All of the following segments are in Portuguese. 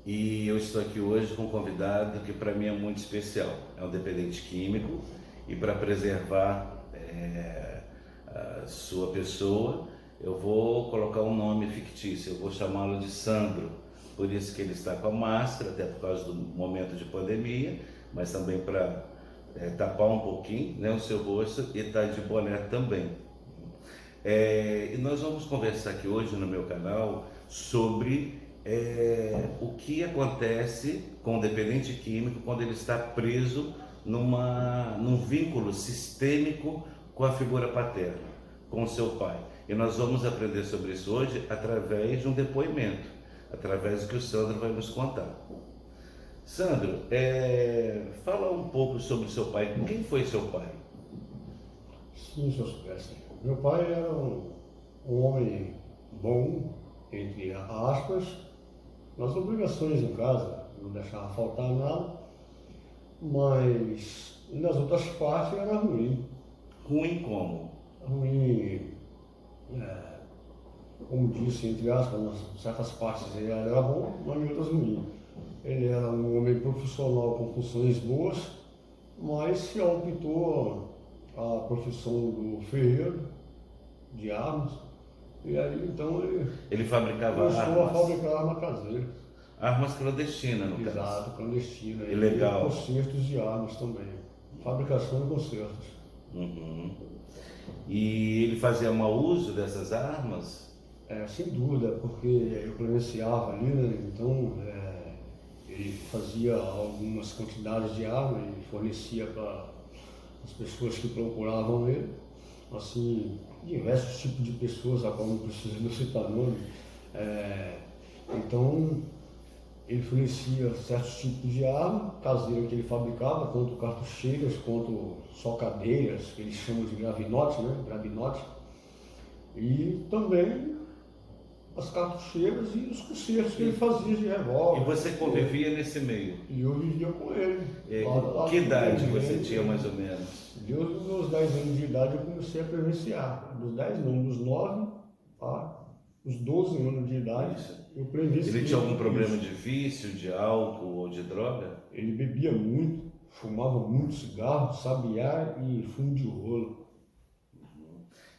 E eu estou aqui hoje com um convidado que para mim é muito especial. É um dependente químico e para preservar a sua pessoa, eu vou colocar um nome fictício, eu vou chamá-lo de Sandro. Por isso que ele está com a máscara, até por causa do momento de pandemia, mas também para tapar um pouquinho, né, o seu rosto, e está de boné também. E nós vamos conversar aqui hoje no meu canal sobre o que acontece com o dependente químico quando ele está preso num vínculo sistêmico com a figura paterna, com o seu pai. E nós vamos aprender sobre isso hoje através de um depoimento, através do que o Sandro vai nos contar. Sandro, fala um pouco sobre o seu pai. Quem foi seu pai? Sim, se eu soubesse. Meu pai era um homem bom, entre aspas, nas obrigações em casa, não deixava faltar nada, mas nas outras partes era ruim. Ruim como? Ruim, como disse, entre aspas, nas certas partes ele era bom, mas em outras ruim. Ele era um homem profissional com funções boas, mas se optou a profissão do ferreiro de armas, e aí então Ele fabricava começou a armas, fabricar arma caseira. armas clandestinas no caso. Exato, clandestina. Ilegal. E concertos de armas também. Fabricação e concertos. Uhum. E ele fazia mau uso dessas armas? Sem dúvida, porque eu presenciava ali, né? Então ele fazia algumas quantidades de arma e fornecia para as pessoas que procuravam ele. Assim, diversos tipos de pessoas, a qual não preciso citar nome. Então, ele fornecia certos tipos de arma caseira que ele fabricava, tanto cartucheiras quanto socadeiras, que eles chamam de gravinotes, né? Gravinote. E também as cartucheiras e os concertos que ele fazia de revólver. E você convivia nesse meio? E eu vivia com ele. Que idade você tinha mais ou menos? Desde os meus 10 anos de idade eu comecei a presenciar. Dos 10 não, dos 9 os 12 anos de idade eu presenciei. Ele tinha algum problema de vício, de álcool ou de droga? Ele bebia muito, fumava muito cigarro, sabiá e fumo de rolo.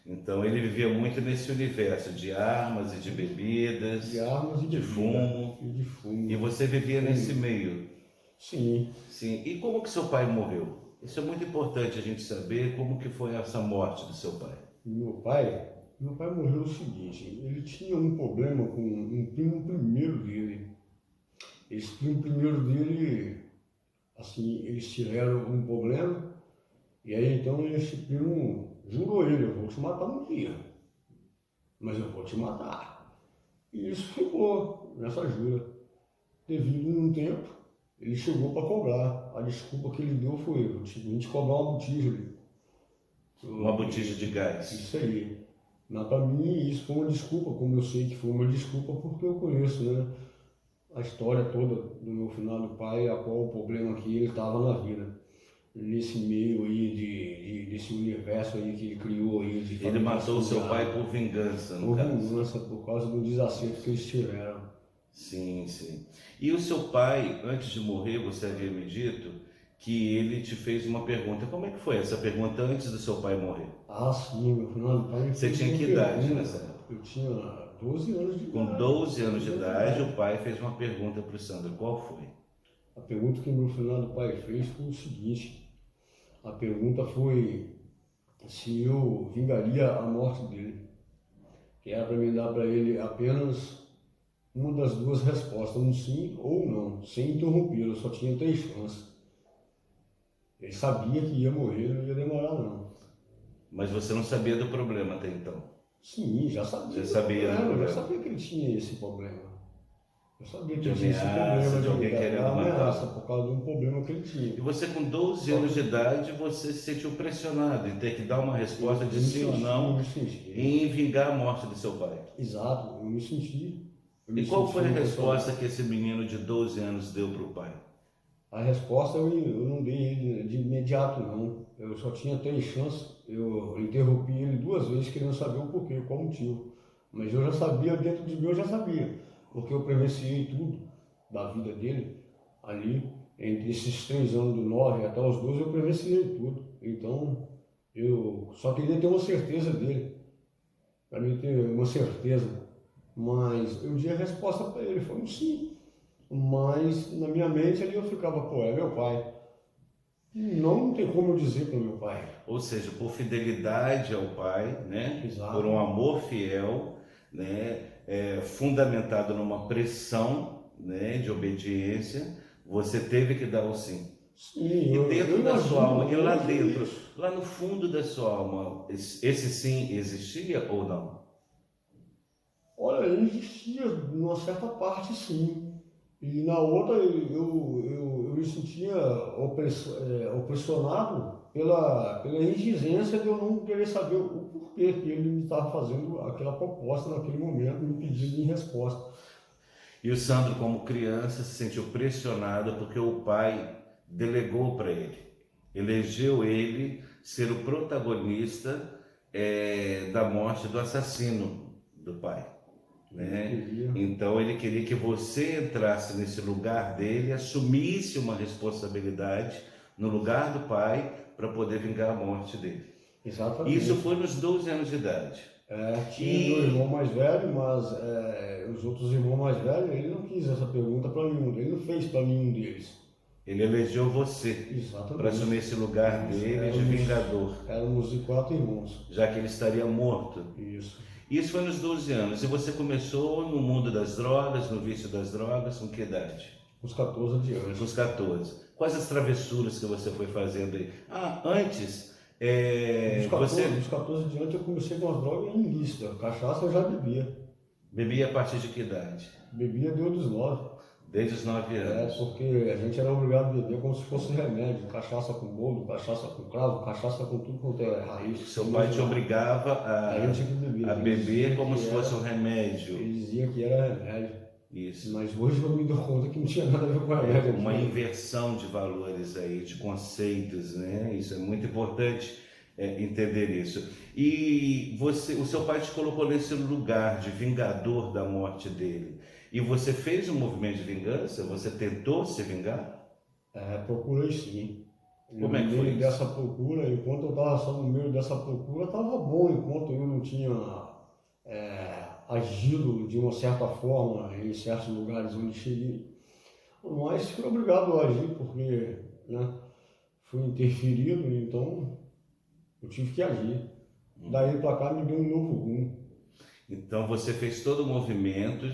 Então ele vivia muito nesse universo de armas e de bebidas, De armas e de fumo. E de fumo. E você vivia nesse meio? Sim. Sim. E como que seu pai morreu? Isso é muito importante a gente saber como que foi essa morte do seu pai. Meu pai morreu o seguinte, ele tinha um problema com um primo primeiro dele. Esse primo primeiro dele, assim, eles tiveram um problema, e aí então esse primo jurou ele, eu vou te matar um dia, mas eu vou te matar. E isso ficou nessa jura. Devido a um tempo, ele chegou para cobrar. A desculpa que ele deu foi, eu vim te cobrar uma botija ali. Uma botija de gás. Isso aí. Mas para mim isso foi uma desculpa, como eu sei que foi uma desculpa, porque eu conheço, né, a história toda do meu finado pai, a qual o problema que ele estava na vida. Nesse meio aí desse universo aí que ele criou aí de Ele matou o seu pai por vingança, no caso. Por vingança, por causa do desacerto que eles tiveram. Sim, sim. E o seu pai, antes de morrer, você havia me dito que ele te fez uma pergunta. Como é que foi essa pergunta antes do seu pai morrer? Sim, meu finado pai. Você tinha que idade nessa época? Eu tinha 12 anos de idade. Com 12 anos de idade, o pai fez uma pergunta para o Sandro. Qual foi? A pergunta que meu finado pai fez foi o seguinte. A pergunta foi se eu vingaria a morte dele. Que era para me dar para ele apenas uma das duas respostas, um sim ou não, sem interromper, eu só tinha 3 chances. Ele sabia que ia morrer, não ia demorar não. Mas você não sabia do problema até então? Sim, já sabia. Já sabia do problema? Eu já sabia que ele tinha esse problema. Eu sabia que De ele tinha esse ameaça, problema de alguém querendo matar. por causa de um problema que ele tinha. E você com 12 anos de idade, você se sentiu pressionado em ter que dar uma resposta de sim ou não em vingar a morte do seu pai. Exato, eu me senti. E qual foi a resposta que esse menino de 12 anos deu para o pai? A resposta eu não dei de imediato não. Eu só tinha 3 chances. Eu interrompi ele 2 vezes querendo saber o porquê, qual motivo. Mas eu já sabia, dentro de mim eu já sabia. Porque eu presenciei tudo da vida dele, ali, entre esses 3 anos, do 9 até os 12, eu presenciei tudo. Então, eu só queria ter uma certeza dele, para mim ter uma certeza. Mas eu dei a resposta para ele, foi um sim. Mas na minha mente ali eu ficava, pô, é meu pai. Não tem como eu dizer para o meu pai. Ou seja, por fidelidade ao pai, né? Exato. Por um amor fiel, né? Fundamentado numa pressão, né? De obediência, você teve que dar o sim. Sim, E dentro eu da sua alma, e eu lá imagino dentro, isso. lá no fundo da sua alma, esse sim existia ou não? Olha, existia numa certa parte, sim. E na outra eu me sentia opressionado pela exigência de eu não querer saber o porquê que ele me estava fazendo aquela proposta naquele momento, me pedindo em resposta. E o Sandro, como criança, se sentiu pressionado porque o pai delegou para ele, elegeu ele ser o protagonista da morte do assassino do pai, né? Então ele queria que você entrasse nesse lugar dele, assumisse uma responsabilidade no lugar do pai para poder vingar a morte dele. Exatamente. Isso foi nos 12 anos de idade. Tinha meu irmão mais velho, mas os outros irmãos mais velhos, ele não quis essa pergunta para nenhum, ele não fez para nenhum deles. Ele elegeu você Exatamente. para assumir esse lugar dele de vingador, Éramos de 4 irmãos. já que ele estaria morto. Isso. Isso foi nos 12 anos. E você começou no mundo das drogas, no vício das drogas, com que idade? Uns 14 adiante. Com os 14. Quais as travessuras que você foi fazendo aí? Antes, Dos 14 adiante eu comecei com as drogas ilícitas. Cachaça eu já bebia. Bebia a partir de que idade? Bebia desde os 9. Desde os 9 anos. Porque a gente era obrigado a beber como se fosse remédio. Cachaça com bolo, cachaça com cravo, cachaça com tudo quanto é raiz. Seu pai te obrigava a beber como se fosse um remédio. Ele dizia que era remédio. Isso. Mas hoje eu me dou conta que não tinha nada a ver com remédio. Uma inversão de valores aí, de conceitos, né? Isso é muito importante entender isso. E o seu pai te colocou nesse lugar de vingador da morte dele. E você fez um movimento de vingança? Você tentou se vingar? Procurei sim. Como é que foi isso? Dessa procura, enquanto eu estava só no meio dessa procura, estava bom, enquanto eu não tinha agido de uma certa forma em certos lugares onde cheguei. Mas fui obrigado a agir porque, né, fui interferido, então eu tive que agir. Daí para cá me deu um novo rumo. Então você fez todo o movimento,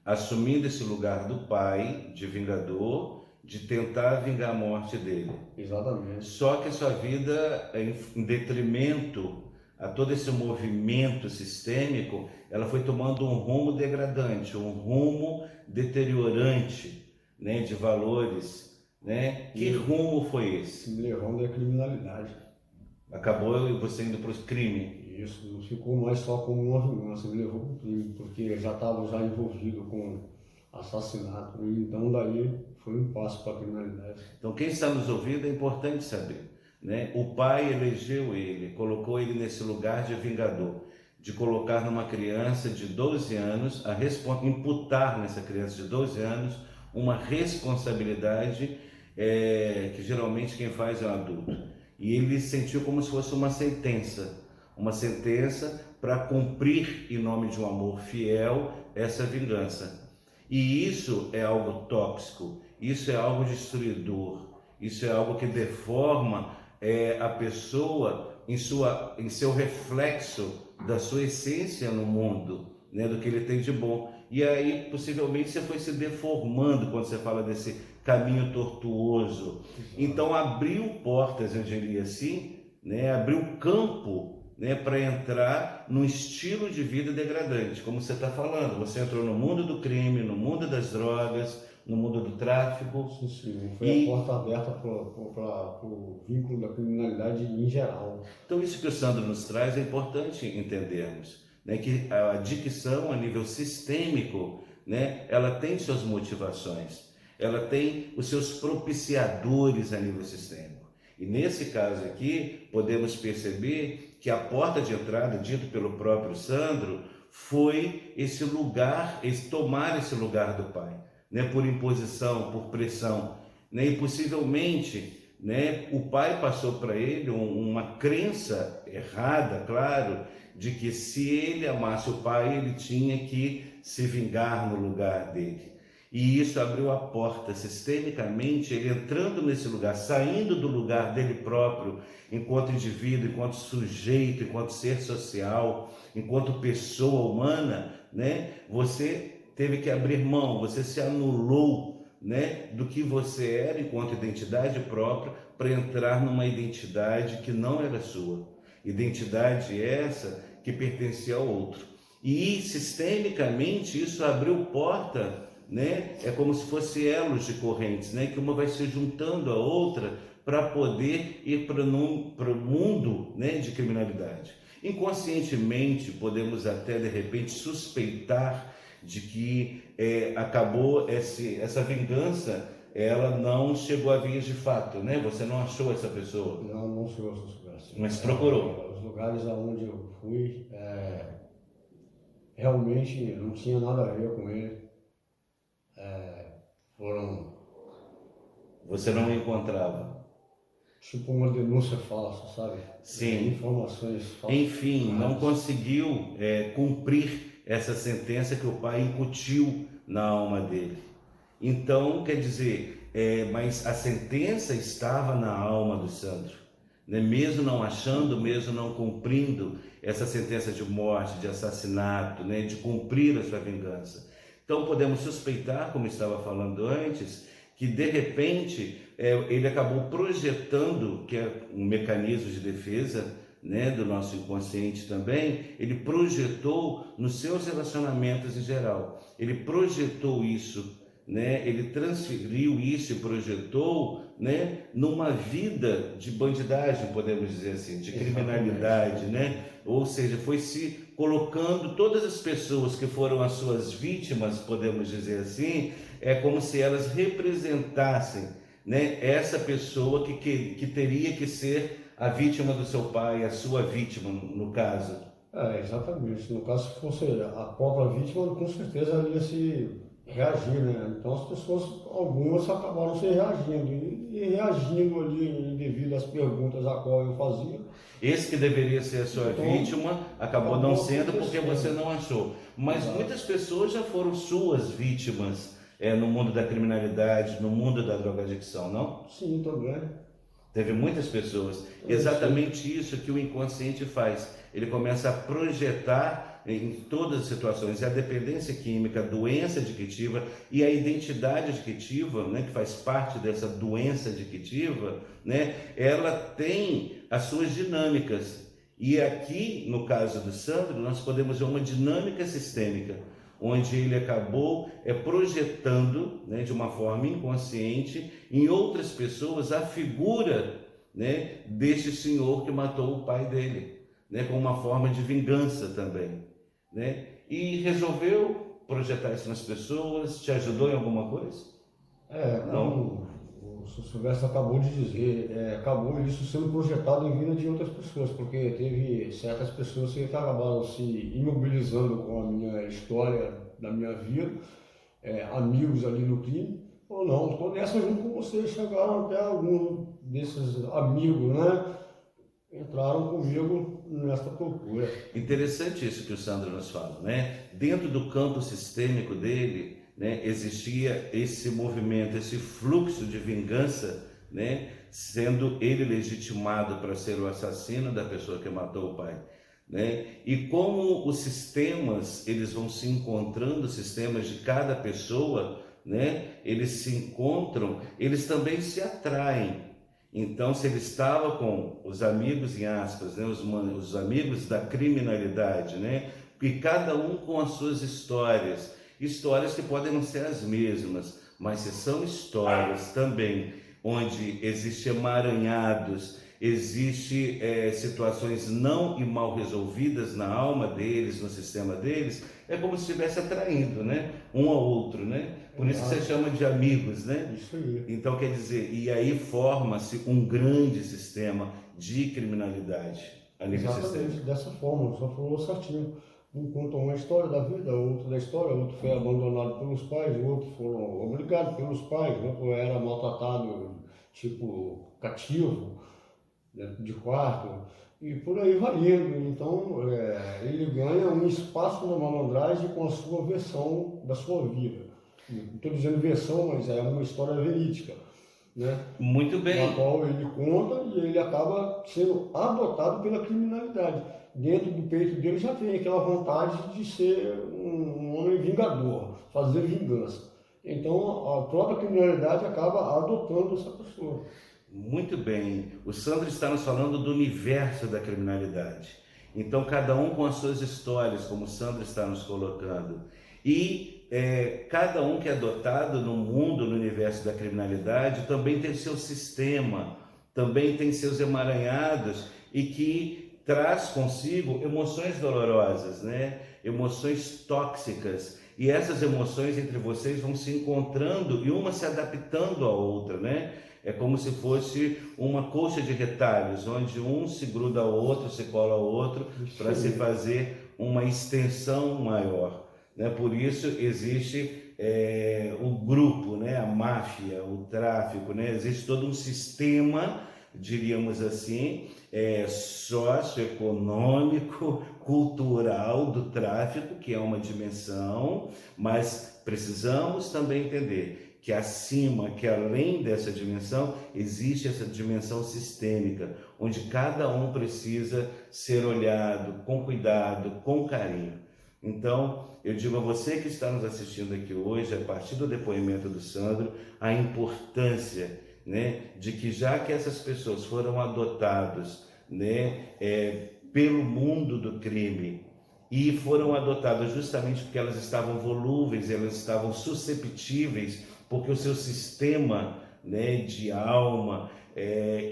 assumindo esse lugar do pai, de vingador, de tentar vingar a morte dele. Exatamente. Só que a sua vida, em detrimento a todo esse movimento sistêmico, ela foi tomando um rumo degradante, um rumo deteriorante, né, de valores, né? Que rumo foi esse? Me levando à criminalidade. Acabou você indo para o crime. Isso, não ficou mais só como uma vingança, me levou para o crime, porque eu já estava envolvido com assassinato, e então daí foi um passo para a criminalidade. Então quem está nos ouvindo é importante saber, né? O pai elegeu ele, colocou ele nesse lugar de vingador, de colocar numa criança de 12 anos, imputar nessa criança de 12 anos uma responsabilidade que geralmente quem faz é um adulto. E ele sentiu como se fosse uma sentença para cumprir em nome de um amor fiel essa vingança. E isso é algo tóxico, isso é algo destruidor, isso é algo que deforma a pessoa em seu reflexo da sua essência no mundo, né, do que ele tem de bom. E aí, possivelmente, você foi se deformando quando você fala desse caminho tortuoso. Então, abriu portas, eu diria assim, né, abriu campo, né, para entrar num estilo de vida degradante, como você está falando. Você entrou no mundo do crime, no mundo das drogas, no mundo do tráfico. Sim. Foi a porta aberta para o vínculo da criminalidade em geral. Então, isso que o Sandro nos traz é importante entendermos, né, que a adicção a nível sistêmico, né, ela tem suas motivações, ela tem os seus propiciadores a nível sistêmico. E nesse caso aqui, podemos perceber que a porta de entrada, dito pelo próprio Sandro, foi esse lugar, tomar esse lugar do pai. né, por imposição, por pressão, né, e possivelmente, né, o pai passou para ele uma crença errada, claro, de que se ele amasse o pai, ele tinha que se vingar no lugar dele. E isso abriu a porta, sistemicamente, ele entrando nesse lugar, saindo do lugar dele próprio, enquanto indivíduo, enquanto sujeito, enquanto ser social, enquanto pessoa humana, né? Você teve que abrir mão, você se anulou, né, do que você era enquanto identidade própria para entrar numa identidade que não era sua. Identidade essa que pertencia ao outro. E sistemicamente isso abriu porta, né? É como se fosse elos de correntes, né? Que uma vai se juntando à outra para poder ir para o mundo, né, de criminalidade. Inconscientemente podemos até de repente suspeitar de que acabou essa vingança, ela não chegou a vias de fato, né? Você não achou essa pessoa? Não chegou a essas coisas. Mas procurou. Os lugares aonde eu fui, realmente não tinha nada a ver com ele. Foram Você não encontrava? tipo uma denúncia falsa, sabe? Sim. Informações falsas. Enfim, não conseguiu cumprir essa sentença que o pai incutiu na alma dele. Então, quer dizer, mas a sentença estava na alma do Sandro, né? Mesmo não achando, mesmo não cumprindo essa sentença de morte, de assassinato, né? De cumprir a sua vingança. Então, podemos suspeitar, como estava falando antes, que de repente ele acabou projetando, que é um mecanismo de defesa, né, do nosso inconsciente também, ele projetou nos seus relacionamentos em geral, ele projetou isso, né, ele transferiu isso e projetou, né, numa vida de bandidagem, podemos dizer assim, de criminalidade, né? Ou seja, foi se colocando todas as pessoas que foram as suas vítimas, podemos dizer assim, é como se elas representassem, né, essa pessoa que teria que ser a vítima do seu pai, a sua vítima, no caso. Exatamente. No caso, se fosse a própria vítima, com certeza ela ia se reagir, né? Então as pessoas, algumas acabaram se reagindo e reagindo ali devido às perguntas a qual eu fazia. Esse que deveria ser a sua vítima acabou não sendo porque você não achou. Mas Exato. Muitas pessoas já foram suas vítimas no mundo da criminalidade, no mundo da drogadicção, não? Sim, também. Teve muitas pessoas. Exatamente isso que o inconsciente faz. Ele começa a projetar em todas as situações. E a dependência química, a doença adictiva e a identidade adictiva, né, que faz parte dessa doença adictiva, né, ela tem as suas dinâmicas. E aqui, no caso do Sandro, nós podemos ver uma dinâmica sistêmica, onde ele acabou projetando, né, de uma forma inconsciente em outras pessoas a figura, né, deste senhor que matou o pai dele, né, com uma forma de vingança também, né? E resolveu projetar isso nas pessoas. Te ajudou em alguma coisa? Não. Como o Silvestre acabou de dizer, acabou isso sendo projetado em vida de outras pessoas, porque teve certas pessoas que acabaram se imobilizando com a minha história da minha vida, amigos ali no crime, ou não, estou nessa junto com vocês, chegaram até alguns desses amigos, né, entraram comigo nessa procura. Interessante isso que o Sandro nos fala, né? Dentro do campo sistêmico dele, né, existia esse movimento, esse fluxo de vingança, né, sendo ele legitimado para ser o assassino da pessoa que matou o pai, né? E como os sistemas, eles vão se encontrando, os sistemas de cada pessoa, né, eles se encontram, eles também se atraem. Então, se ele estava com os amigos, em aspas, né, os amigos da criminalidade, né, e cada um com as suas histórias que podem não ser as mesmas, mas se são histórias também onde existem emaranhados, existem situações não e mal resolvidas na alma deles, no sistema deles, é como se estivesse atraindo, né, um ao outro, né? Por isso que você chama de amigos, né? Isso aí. Então, quer dizer, e aí forma-se um grande sistema de criminalidade a nível Exatamente, sistêmico. dessa forma, só falou certinho. Um conta uma história da vida, outro da história, outro foi abandonado pelos pais, outro foram obrigados pelos pais, outro era maltratado, tipo cativo, dentro de quarto, e por aí vai indo. Então, ele ganha um espaço na malandragem com a sua versão da sua vida. Não estou dizendo versão, mas é uma história verídica, né? Muito Na bem. qual ele conta e ele acaba sendo adotado pela criminalidade. Dentro do peito dele já tem aquela vontade de ser um homem vingador, fazer vingança. Então, a própria criminalidade acaba adotando essa pessoa. Muito bem. O Sandro está nos falando do universo da criminalidade. Então, cada um com as suas histórias, como o Sandro está nos colocando. E cada um que é adotado no mundo, no universo da criminalidade, também tem seu sistema, também tem seus emaranhados e que traz consigo emoções dolorosas, né? Emoções tóxicas. E essas emoções entre vocês vão se encontrando e uma se adaptando à outra, né? É como se fosse uma colcha de retalhos, onde um se gruda ao outro, se cola ao outro, para se fazer uma extensão maior, né? Por isso existe o grupo, né? A máfia, o tráfico, né? Existe todo um sistema, diríamos assim, socioeconômico, cultural do tráfico, que é uma dimensão, mas precisamos também entender que acima, que além dessa dimensão, existe essa dimensão sistêmica, onde cada um precisa ser olhado com cuidado, com carinho. Então, eu digo a você que está nos assistindo aqui hoje, a partir do depoimento do Sandro, a importância, né, de que já que essas pessoas foram adotadas, né, pelo mundo do crime, e foram adotadas justamente porque elas estavam volúveis, elas estavam susceptíveis, porque o seu sistema, né, de alma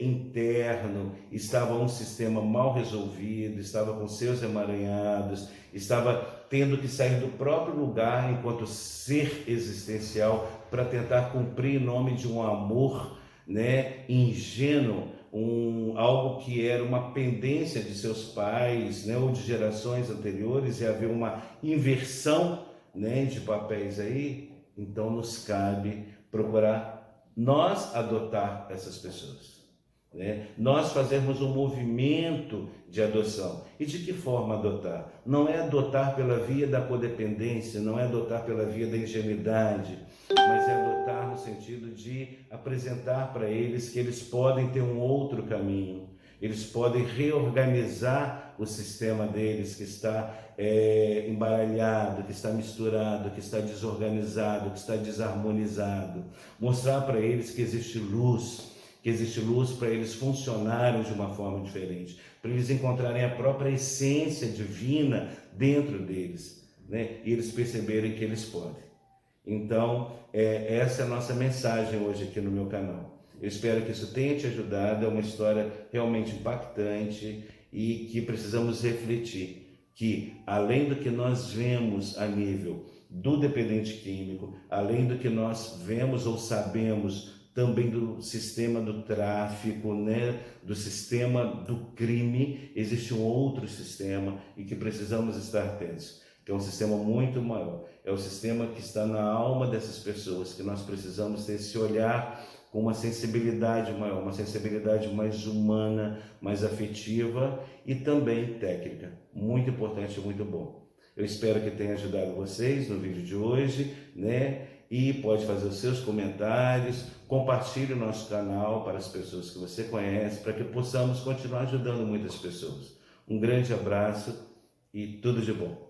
interno estava um sistema mal resolvido, estava com seus emaranhados, estava tendo que sair do próprio lugar enquanto ser existencial para tentar cumprir em nome de um amor, né, ingênuo, algo que era uma pendência de seus pais, né, ou de gerações anteriores, e haver uma inversão, né, de papéis aí. Então nos cabe procurar nós adotar essas pessoas, né? Nós fazermos um movimento de adoção. E de que forma adotar? Não é adotar pela via da codependência, não é adotar pela via da ingenuidade, mas é adotar no sentido de apresentar para eles que eles podem ter um outro caminho, eles podem reorganizar o sistema deles que está embaralhado, que está misturado, que está desorganizado, que está desarmonizado. Mostrar para eles que existe luz para eles funcionarem de uma forma diferente, para eles encontrarem a própria essência divina dentro deles, né? E eles perceberem que eles podem. Então, essa é a nossa mensagem hoje aqui no meu canal. Eu espero que isso tenha te ajudado. É uma história realmente impactante e que precisamos refletir que, além do que nós vemos a nível do dependente químico, além do que nós vemos ou sabemos também do sistema do tráfico, né, do sistema do crime, existe um outro sistema e que precisamos estar atentos, que é um sistema muito maior. É o sistema que está na alma dessas pessoas, que nós precisamos ter esse olhar com uma sensibilidade maior, uma sensibilidade mais humana, mais afetiva e também técnica. Muito importante e muito bom. Eu espero que tenha ajudado vocês no vídeo de hoje, né? E pode fazer os seus comentários, compartilhe o nosso canal para as pessoas que você conhece, para que possamos continuar ajudando muitas pessoas. Um grande abraço e tudo de bom.